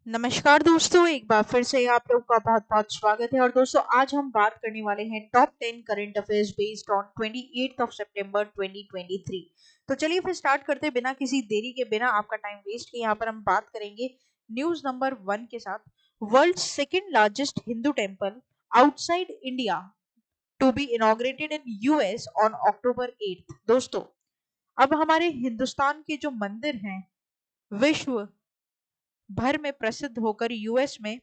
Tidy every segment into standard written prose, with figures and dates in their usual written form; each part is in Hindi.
नमस्कार दोस्तों, एक बार फिर से आप लोग का बहुत बहुत स्वागत है। और दोस्तों, आज हम बात करने वाले हैं top 10 current affairs based on 28 of September 2023। तो चलिए फिर स्टार्ट करते हैं बिना किसी देरी के, बिना आपका टाइम वेस्ट किए। यहाँ पर हम बात करेंगे न्यूज नंबर 1 के साथ। World second largest Hindu temple outside India to be inaugurated in US on October 8। दोस्तों, अब हमारे हिंदुस्तान के जो मंदिर हैं विश्व भर में प्रसिद्ध होकर यूएस में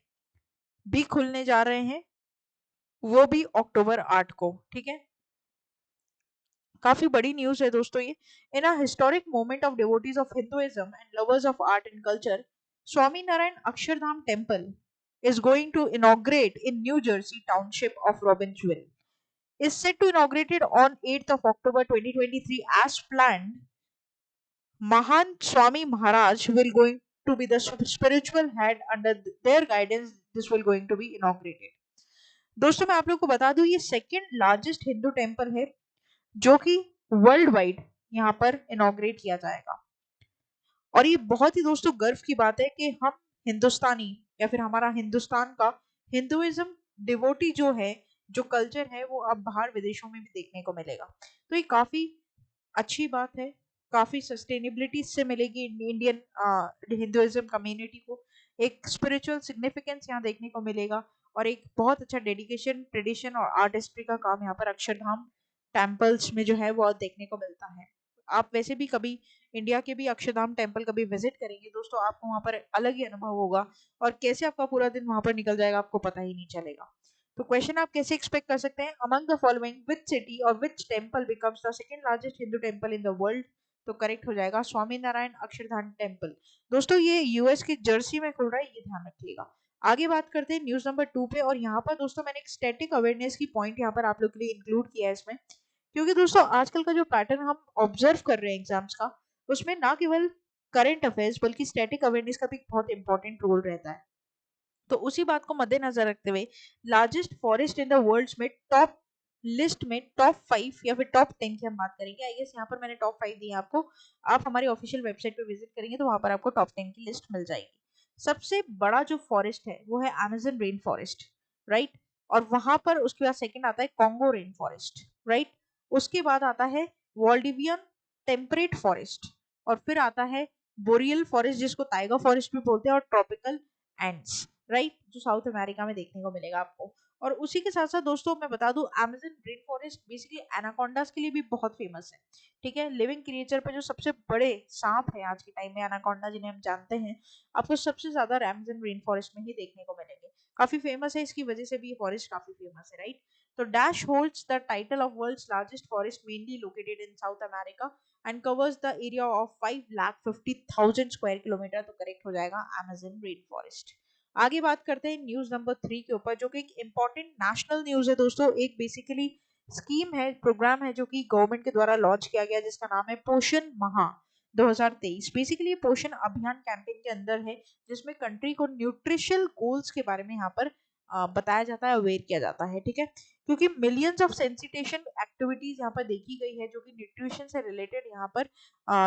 भी खुलने जा रहे हैं, वो भी अक्टूबर 8 को। ठीक है, काफी बड़ी न्यूज है दोस्तों ये। In a historic moment of devotees of Hinduism and lovers of art and culture, Swami Narayan Akshardham temple is going to inaugurate in New Jersey township of Robbinsville. Is set to inaugurate it on 8th of October 2023 as planned. Mahan Swami Maharaj will going to be the spiritual head under their guidance. This will going to be inaugurated. दोस्तों, मैं आप लोग को बता दूं, ये सेकंड लार्जेस्ट हिंदू टेम्पल है जो कि वर्ल्ड वाइड यहाँ पर इनॉग्रेट किया जाएगा। और ये बहुत ही दोस्तों गर्व की बात है कि हम हिंदुस्तानी या फिर हमारा हिंदुस्तान का हिंदुइज्म डिवोटी जो है, जो कल्चर है, वो अब बाहर विदेशों में भी देखने को मिलेगा। तो ये काफी अच्छी बात है, काफी सस्टेनेबिलिटी इससे मिलेगी इंडियन हिंदुइज्म कम्युनिटी को। एक स्पिरिचुअल सिग्निफिकेंस यहाँ देखने को मिलेगा और एक बहुत अच्छा डेडिकेशन, ट्रेडिशन और आर्टिस्ट्री का काम यहाँ पर अक्षरधाम टेम्पल्स में जो है वो देखने को मिलता है। आप वैसे भी कभी इंडिया के भी अक्षरधाम टेम्पल कभी विजिट करेंगे दोस्तों, आपको वहां पर अलग ही अनुभव होगा और कैसे आपका पूरा दिन वहां पर निकल जाएगा आपको पता ही नहीं चलेगा। तो क्वेश्चन आप कैसे एक्सपेक्ट कर सकते हैं, among the following which city or which temple becomes the second largest Hindu temple in the world? तो करेक्ट हो जाएगा स्वामी नारायण अक्षरधाम टेम्पल। दोस्तों, ये यूएस की जर्सी में खुल रहा है, ये ध्यान रखिएगा। आगे बात करते हैं न्यूज नंबर 2 पे। और यहाँ पर दोस्तों मैंने एक स्टैटिक अवेयरनेस की पॉइंट यहाँ पर आप लोग के लिए इंक्लूड किया है इसमें, क्योंकि दोस्तों आजकल का जो पैटर्न हम ऑब्जर्व कर रहे हैं एग्जाम्स का, उसमें ना केवल करंट अफेयर्स बल्कि स्टैटिक अवेयरनेस का भी बहुत इंपॉर्टेंट रोल रहता है। तो उसी बात को मद्देनजर रखते हुए largest forest in the world में टॉप लिस्ट में टॉप 5 या फिर टॉप 10 की हम बात करेंगे। आई गेस यहाँ पर मैंने टॉप 5 दी है आपको। आप हमारी ऑफिशियल वेबसाइट पे विजिट करेंगे तो वहां पर आपको टॉप 10 की लिस्ट मिल जाएगी। सबसे बड़ा जो फॉरेस्ट है वो है अमेजन रेन फॉरेस्ट, राइट। और वहां पर उसके बाद सेकंड आता है कॉन्गो रेन फॉरेस्ट, राइट। उसके बाद आता है वॉल्डिवियन टेम्परेट फॉरेस्ट, और फिर आता है बोरियल फॉरेस्ट जिसको टाइगर फॉरेस्ट भी बोलते हैं, और ट्रॉपिकल एंड्स, राइट, जो साउथ अमेरिका में देखने को मिलेगा आपको। और उसी के साथ साथ दोस्तों मैं बता दूं, अमेज़न रेन फॉरेस्ट बेसिकली एनाकोंडास के लिए भी बहुत फेमस है। ठीक है, लिविंग क्रिएचर पे जो सबसे बड़े सांप है आज के टाइम में, एनाकोंडा जिन्हें हम जानते हैं, आपको सबसे ज्यादा अमेज़न रेन फॉरेस्ट में ही देखने को मिलेंगे। काफी फेमस है, इसकी वजह से भी ये फॉरेस्ट काफी फेमस है, राइट। तो dash holds the title of world's largest forest mainly located in South America and covers the area of 5,50,000 square kilometre. तो करेक्ट हो जाएगा अमेज़न रेन फॉरेस्ट। आगे बात करते हैं न्यूज नंबर 3 के ऊपर, जो कि एक इंपॉर्टेंट नेशनल न्यूज है दोस्तों। एक बेसिकली स्कीम है, प्रोग्राम है जो कि गवर्नमेंट के द्वारा लॉन्च किया गया, जिसका नाम है पोषण माह 2023। बेसिकली पोषण अभियान कैंपेन के अंदर है, जिसमें कंट्री को न्यूट्रिशनल गोल्स के बारे में यहाँ पर बताया जाता है, अवेयर किया जाता है। ठीक है, क्योंकि मिलियंस ऑफ सेंसिटेशन एक्टिविटीज यहाँ पर देखी गई है जो कि न्यूट्रिशन से रिलेटेड यहाँ पर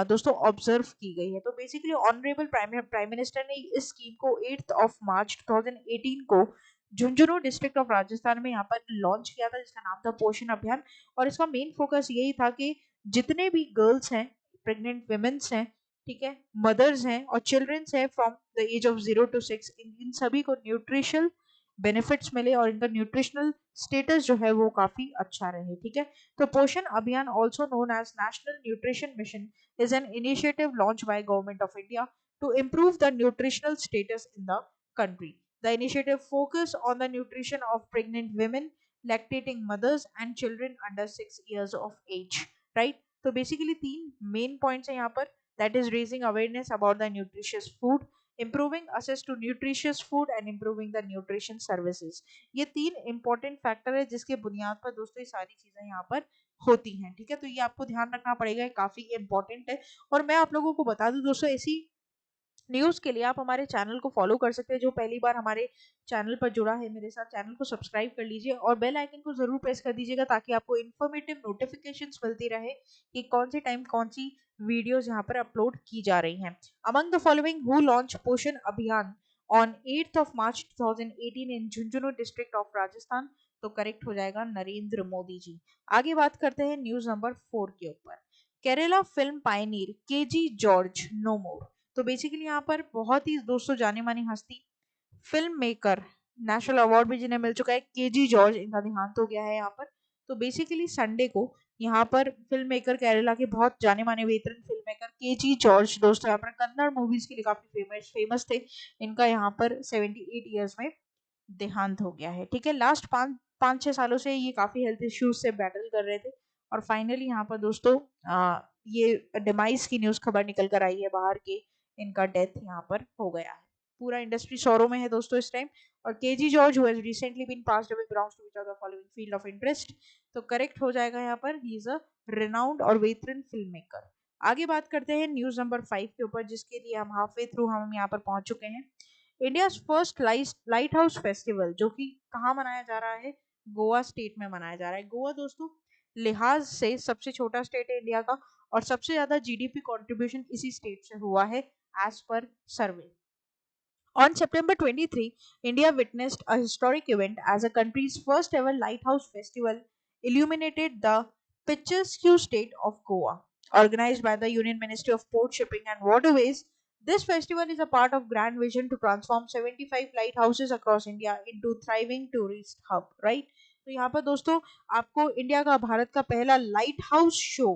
दोस्तों ऑब्जर्व की गई है। तो बेसिकली ऑनरेबल प्राइम मिनिस्टर ने इस स्कीम को 8 ऑफ मार्च 2018 को झुंझुनू डिस्ट्रिक्ट ऑफ राजस्थान में यहाँ पर लॉन्च किया था, जिसका नाम था पोषण अभियान। और इसका मेन फोकस यही था कि जितने भी गर्ल्स हैं, प्रेग्नेंट वुमेन्स हैं, ठीक है, मदर्स हैं और चिल्ड्रंस हैं from the age of 0 to 6, इन सभी को न्यूट्रिशनल बेनिफिट्स मिले और इनका न्यूट्रिशनल स्टेटस जो है वो काफी अच्छा रहे। ठीक है, तो Poshan Abhiyan also known as national nutrition mission is an initiative launched by Government of India to improve the nutritional status in the country. The initiative focus on the nutrition of pregnant women, lactating mothers and children under 6 years of age. Right? तो basically तीन main points हैं यहाँ पर, that is raising awareness about the nutritious food, improving access to nutritious food and improving the nutrition services. ये तीन important factor है जिसके बुनियाद पर दोस्तों ये सारी चीजें यहाँ पर होती हैं। ठीक है, तो ये आपको ध्यान रखना पड़ेगा, काफी इंपॉर्टेंट है। और मैं आप लोगों को बता दूं दोस्तों, ऐसी न्यूज के लिए आप हमारे चैनल को फॉलो कर सकते हैं। जो पहली बार हमारे चैनल पर जुड़ा है मेरे साथ, चैनल को सब्सक्राइब कर लीजिए और बेल आइकन को जरूर प्रेस कर दीजिएगा, ताकि आपको इन्फॉर्मेटिव नोटिफिकेशंस मिलती रहे कि कौन सी टाइम कौन सी वीडियोस यहाँ पर अपलोड की जा रही हैं। Among the following who launch पोषण अभियान on 8th of March 2018 in Jhunjhunu district of Rajasthan. तो करेक्ट हो जाएगा नरेंद्र मोदी जी। आगे बात करते हैं न्यूज नंबर 4 के ऊपर। Kerala film pioneer K G George no more. तो बेसिकली यहाँ पर बहुत ही दोस्तों जाने मानी हस्ती, फिल्म मेकर, नेशनल अवार्ड भी जिन्हें मिल चुका है, केजी जॉर्ज, इनका देहांत हो गया है यहाँ पर। तो बेसिकली संडे को यहाँ पर फिल्म मेकर, केरला के बहुत जाने माने वेतरन फिल्म मेकर केजी जॉर्ज दोस्तों यहाँ पर कन्नड़ मूवीज के लिए काफी फेमस थे। इनका यहाँ पर 78 ईयर्स में देहांत हो गया है। ठीक है, लास्ट पाँच छह सालों से ये काफी हेल्थ इश्यूज से बैटल कर रहे थे और फाइनली यहाँ पर दोस्तों ये डिमाइस की न्यूज खबर निकल कर आई है बाहर के, इनका डेथ यहाँ पर हो गया है। पूरा इंडस्ट्री सौरों में है दोस्तों इस टाइम। और KG George who has recently been passed away belongs to which of the following field of interest. तो करेक्ट हो जाएगा यहाँ पर, ही इज अ रिनाउंड और वेटरन फिल्म मेकर। आगे बात करते हैं न्यूज नंबर 5 के ऊपर, जिसके लिए हम हाफ वे थ्रू हम यहाँ पर पहुंच चुके हैं। India first light house festival, जो कि कहाँ मनाया जा रहा है, गोवा स्टेट में मनाया जा रहा है। गोवा दोस्तों लिहाज से सबसे छोटा स्टेट है इंडिया का और सबसे ज्यादा जीडीपी कंट्रीब्यूशन इसी स्टेट से हुआ है as per survey. On September 23, India witnessed a historic event as a country's first ever lighthouse festival illuminated the picturesque state of Goa. Organized by the Union Ministry of Port Shipping and Waterways, this festival is a part of grand vision to transform 75 lighthouses across India into thriving tourist hub, right? तो यहाँ पर दोस्तों आपको इंडिया का, भारत का पहला लाइट हाउस शो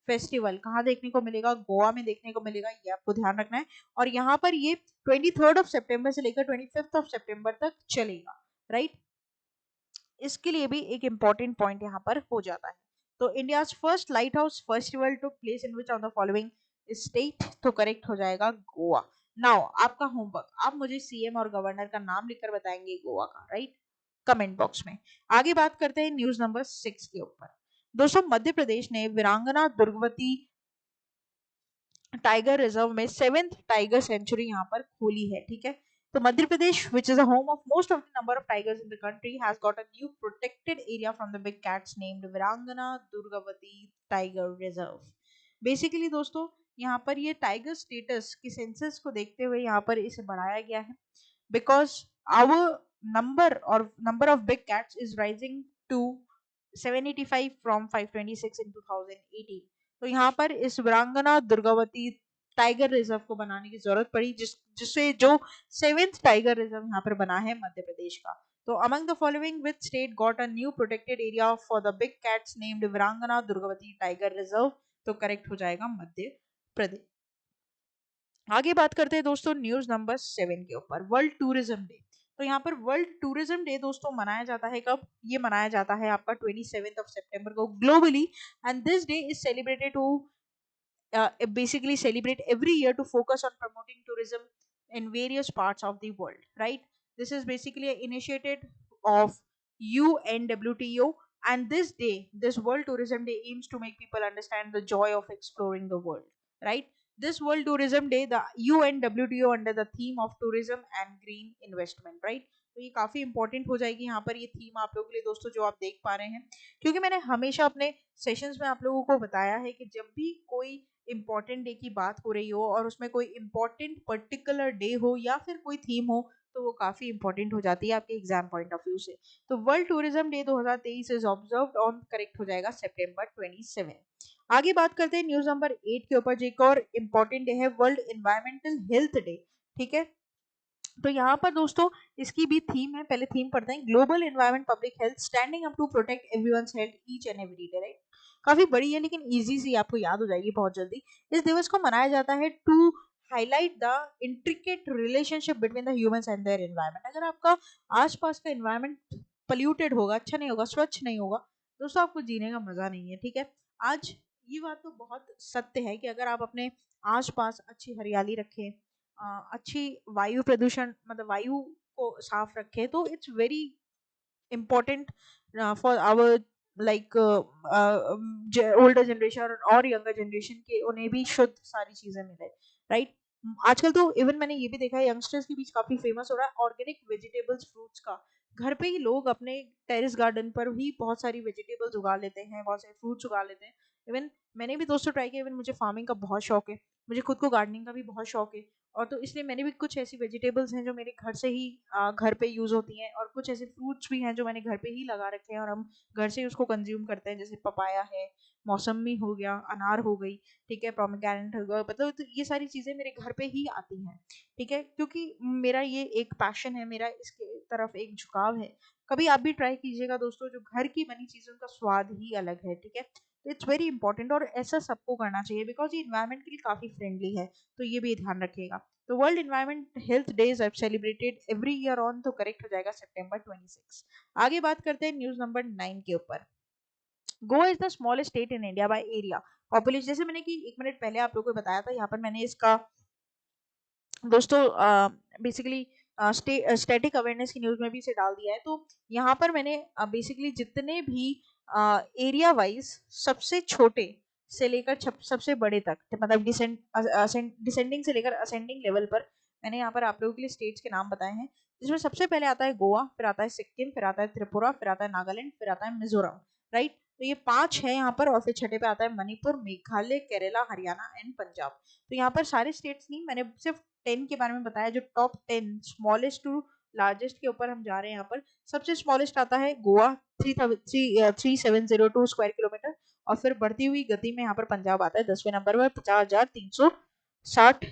फेस्टिवल कहाँ देखने को मिलेगा, गोवा में देखने को मिलेगा, ये आपको ध्यान रखना है। और यहाँ पर ये 23rd ऑफ सितंबर से लेकर 25th ऑफ सितंबर तक चलेगा, राइट। इसके लिए भी एक इंपॉर्टेंट पॉइंट यहाँ पर हो जाता है। तो India's first light house festival took place in which of the following state. तो करेक्ट हो जाएगा गोवा। नाउ आपका होमवर्क, आप मुझे सीएम और गवर्नर का नाम लिखकर बताएंगे गोवा का, राइट, कमेंट बॉक्स में। आगे बात करते हैं न्यूज नंबर 6 के ऊपर। दोस्तों मध्य प्रदेश ने वीरांगना दुर्गवती टाइगर रिजर्व में 7th टाइगर सेंचुरी यहाँ पर खोली है। ठीक है, तो Madhya Pradesh which is the home of most of the number of tigers in the country has got a new protected area from the big cats named Veerangana Durgavati tiger reserve. Basically दोस्तों यहाँ पर ये टाइगर स्टेटस की सेंसस को देखते हुए यहाँ पर इसे बढ़ाया गया है, because our number of big cats is rising to 785 from 526 in 2018। तो यहाँ पर इस वीरांगना दुर्गावती टाइगर रिजर्व को बनाने की जरूरत पड़ी, जिससे जो 7th टाइगर रिजर्व यहाँ पर बना है मध्य प्रदेश का। तो among the following which state got a new protected area for the big cats named Veerangana Durgavati tiger reserve. तो करेक्ट हो जाएगा मध्य प्रदेश। आगे बात करते हैं दोस्तों न्यूज नंबर 7 के ऊपर, वर्ल्ड टूरिज्म डे। तो यहाँ पर वर्ल्ड टूरिज्म डे दोस्तों मनाया जाता है कब, ये मनाया जाता है आपका 27th ऑफ सितंबर को globally. And this day is celebrated to basically celebrate every year to focus on promoting tourism in various parts of the world, right? This is basically an initiative of UNWTO, and this day, this World Tourism Day aims to make people understand the joy of exploring the world, right? This World Tourism Day, the UNWTO under the theme of tourism and green investment, right? तो ये काफी इंपॉर्टेंट हो जाएगी यहाँ पर ये थीम आप लोगों के लिए दोस्तों, जो आप देख पा रहे हैं, क्योंकि मैंने हमेशा अपने सेशंस में आप लोगों को बताया है कि जब भी कोई इंपॉर्टेंट डे की बात हो रही हो और उसमें कोई इंपॉर्टेंट पर्टिकुलर डे हो या फिर कोई थीम हो, तो वो काफी इंपॉर्टेंट हो जाती है आपके एग्जाम पॉइंट ऑफ व्यू से। तो world tourism day 2023 is observed on, correct हो जाएगा सितंबर 27। आगे बात करते हैं न्यूज नंबर 8 के ऊपर, जो एक और इंपॉर्टेंट डे है, वर्ल्ड एनवायरमेंटल हेल्थ डे। ठीक है, तो यहाँ पर दोस्तों इसकी भी थीम है, पहले थीम पढ़ते हैं, global environment public health standing up to protect everyone's health each and every day, right. काफी बड़ी है लेकिन इजी सी, आपको याद हो जाएगी बहुत जल्दी। इस दिवस को मनाया जाता है to highlight the intricate relationship between the humans and their environment. अगर आपका आसपास का एनवायरमेंट पल्यूटेड होगा, अच्छा नहीं होगा, स्वच्छ नहीं होगा, दोस्तों आपको जीने का मजा नहीं है। ठीक है, आज ये बात तो बहुत सत्य है कि अगर आप अपने आसपास अच्छी हरियाली रखें, अच्छी वायु प्रदूषण मतलब वायु को साफ रखें, तो it's very important for our like older generation और यंगर जनरेशन के, उन्हें भी शुद्ध सारी चीजें मिले, राइट। आजकल तो इवन मैंने ये भी देखा है यंगस्टर्स के बीच काफी फेमस हो रहा है ऑर्गेनिक वेजिटेबल्स फ्रूट्स का, घर पे ही लोग अपने टेरेस गार्डन पर ही बहुत सारी वेजिटेबल्स उगा लेते हैं, बहुत सारे फ्रूट्स उगा लेते हैं। इवन मैंने भी दोस्तों ट्राई किया, इवन मुझे फार्मिंग का बहुत शौक है, मुझे खुद को गार्डनिंग का भी बहुत शौक है। और तो इसलिए मैंने भी कुछ ऐसी वेजिटेबल्स हैं जो मेरे घर से ही घर पे यूज़ होती हैं, और कुछ ऐसे फ्रूट्स भी हैं जो मैंने घर पे ही लगा रखे हैं और हम घर से ही उसको कंज्यूम करते हैं, जैसे पपाया है, मौसम्मी हो गया, अनार हो गई, ठीक है, पोमेग्रेनेट हो गया, मतलब तो ये सारी चीज़ें मेरे घर पे ही आती हैं, ठीक है, क्योंकि मेरा ये एक पैशन है, मेरा इसके तरफ एक झुकाव है। कभी आप भी ट्राई कीजिएगा दोस्तों, जो घर की बनी चीज़ों का स्वाद ही अलग है, ठीक है। तो इट्स वेरी इंपॉर्टेंट और ऐसा सबको करना चाहिए, बिकॉज ये इन्वायरमेंट के लिए काफ़ी फ्रेंडली है, तो ये भी ध्यान रखिएगा। तो world environment health days are celebrated every year on, तो करेक्ट हो जाएगा सितंबर 26। आगे बात करते हैं न्यूज़ नंबर 9 के ऊपर। Goa is the smallest state in India by area population. जैसे मैंने कि 1 मिनट पहले आप लोगों को बताया था, यहाँ पर मैंने इसका दोस्तों बेसिकली स्टैटिक अवेयरनेस की न्यूज़ में भी इसे डाल दिया है। तो यहाँ पर मैंने बेसिकली जितने भी एरिया वाइज सबसे छोटे से लेकर सबसे बड़े तक, मतलब डिसेंडिंग से लेकर असेंडिंग लेवल पर मैंने यहाँ पर आप लोगों के लिए स्टेट्स के नाम बताए हैं, जिसमें सबसे पहले आता है गोवा, फिर आता है सिक्किम, फिर आता है त्रिपुरा, फिर आता है नागालैंड, फिर आता है मिजोरम, राइट। तो ये 5 है यहाँ पर, और फिर छठे पे आता है मणिपुर, मेघालय, केरला, हरियाणा एंड पंजाब। तो यहाँ पर सारे स्टेट्स नहीं, मैंने सिर्फ 10 के बारे में बताया, जो टॉप 10 स्मॉलेस्ट टू लार्जेस्ट के ऊपर हम जा रहे हैं। यहाँ पर सबसे स्मॉलेस्ट आता है गोवा, 3702 स्क्वायर किलोमीटर, और फिर बढ़ती हुई गति में यहाँ पर पंजाब आता है 10वें नंबर पर 50,360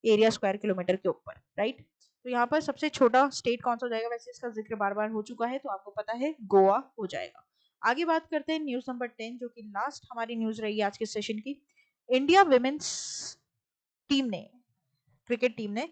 एरिया स्क्वायर किलोमीटर के ऊपर, राइट। तो यहाँ पर सबसे छोटा स्टेट कौन सा हो जाएगा, वैसे इसका जिक्र बार बार हो चुका है, तो आपको पता है गोवा हो जाएगा। आगे बात करते हैं न्यूज नंबर 10, जो कि लास्ट हमारी न्यूज रही है आज के सेशन की। इंडिया विमेन्स टीम ने, क्रिकेट टीम ने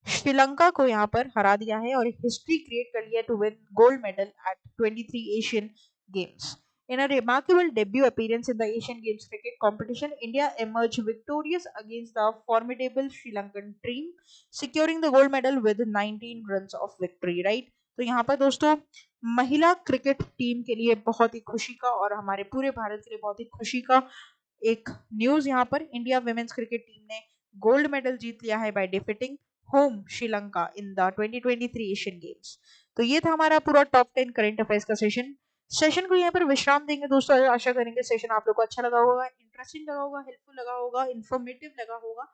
श्रीलंका को यहाँ पर हरा दिया है और हिस्ट्री क्रिएट कर लिया to win gold medal at 23 Asian Games. In a remarkable debut appearance in the Asian Games cricket competition, India emerged victorious against the formidable Sri Lankan team, securing the gold medal with 19 runs of victory. Right? तो यहाँ पर दोस्तों महिला क्रिकेट टीम के लिए बहुत ही खुशी का, और हमारे पूरे भारत के लिए बहुत ही खुशी का एक न्यूज, यहाँ पर इंडिया विमेन्स क्रिकेट टीम ने गोल्ड मेडल जीत लिया है by defeating home Sri Lanka in the 2023 Asian games. तो ये था हमारा पूरा टॉप 10 करंट अफेयर्स का सेशन को यहाँ पर विश्राम देंगे दोस्तों। आशा करेंगे सेशन आप लोग को अच्छा लगा होगा, इंटरेस्टिंग लगा होगा, हेल्पफुल लगा होगा, इन्फॉर्मेटिव लगा होगा।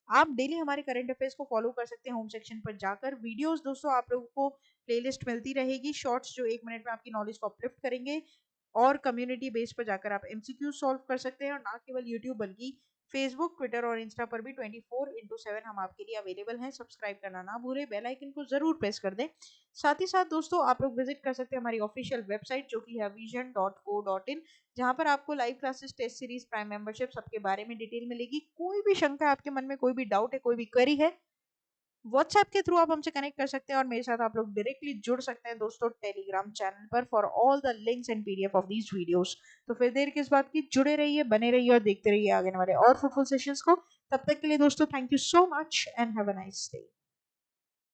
आप डेली हमारे करंट अफेयर्स को फॉलो कर सकते हैं होम सेक्शन पर जाकर। वीडियोस दोस्तों आप लोगों को प्लेलिस्ट मिलती रहेगी, शॉर्ट्स जो 1 मिनट में आपकी नॉलेज को अपलिफ्ट करेंगे, और कम्युनिटी बेस पर जाकर आप एमसीक्यू सॉल्व कर सकते हैं, और ना केवल यूट्यूब बल्कि फेसबुक, ट्विटर और इंस्टा पर भी 24/7 हम आपके लिए अवेलेबल हैं। सब्सक्राइब करना ना भूलें, बेल आइकन को जरूर प्रेस कर दें। साथ ही साथ दोस्तों आप लोग विजिट कर सकते हैं हमारी ऑफिशियल वेबसाइट, जो कि है vision.co.in, जहां पर आपको live classes, test series, prime membership सबके बारे में डिटेल मिलेगी। कोई भी शंका है आपके मन में, कोई भी डाउट है, कोई भी क्वेरी है, व्हाट्सएप के थ्रू आप हमसे कनेक्ट कर सकते हैं, और मेरे साथ आप लोग डायरेक्टली जुड़ सकते हैं दोस्तों टेलीग्राम चैनल पर for all the links and PDF of these videos. तो फिर देर किस बात की, जुड़े रहिए, बने रहिए और देखते रहिए आगे वाले और फ्रूटफुल सेशंस को। तब तक के लिए दोस्तों thank you so much and have a nice day.